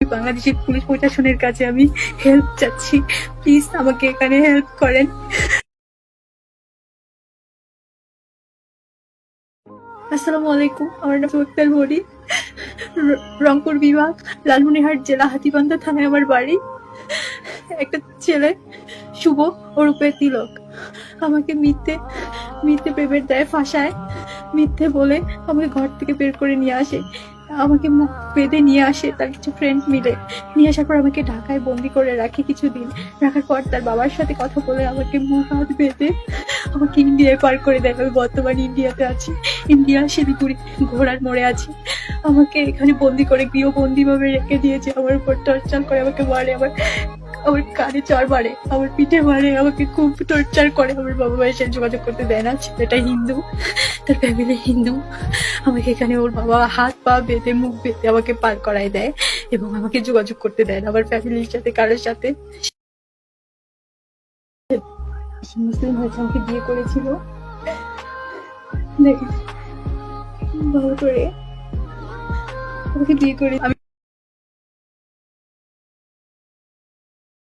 বাংলাদেশের পুলিশ প্রশাসনের কাছে আমি হেল্প চাচ্ছি, প্লিজ আমাকে এখানে হেল্প করেন। আসসালামু আলাইকুম, আমার নাম সুক্তার মরি, রংপুর বিভাগ, লালমনিরহাট জেলা, হাতীবান্ধা থানায় আমার বাড়ি। একটা ছেলে শুভ ওরূপে তিলক আমাকে মিথ্যে মিথ্যে পেমেন্ট দেয়, ফাঁসায়, মিথ্যে বলে আমাকে ঘর থেকে বের করে নিয়ে আসে, আমাকে মুখ বেঁধে নিয়ে আসে তার কিছু ফ্রেন্ড মিলে। নিয়ে আসার পর আমাকে ঢাকায় বন্দি করে রাখে কিছুদিন। রাখার পর তার বাবার সাথে কথা বলে আমাকে মুখ হাত বেঁধে আমাকে ইন্ডিয়ায় পার করে দেয়। আমি বর্তমানে ইন্ডিয়াতে আছি, ইন্ডিয়া শিলিগুড়ি ঘোড়ার মোড়ে আছি। আমাকে এখানে বন্দি করে গৃহবন্দী ভাবে রেখে দিয়েছে, আমার উপর টর্চার করে, আমাকে মারে, আমার আমার কানে চড় মারে, আমার পিঠে মারে, আমাকে খুব টর্চার করে। আমার বাবা মায়ের সাথে যোগাযোগ করতে দেয় না, ছেলেটা হিন্দু, তার ফ্যামিলি হিন্দু। আমাকে এখানে ওর বাবা হাত পা বেঁধে মুখ বেঁধে আমাকে পার করায় দেয় এবং আমাকে যোগাযোগ করতে দেয় না আমার ফ্যামিলির সাথে, কারোর সাথে। মুসলিম হয়েছে, আমাকে বিয়ে করেছিল, দেখি ভালো করে আমাকে বিয়ে করে আমি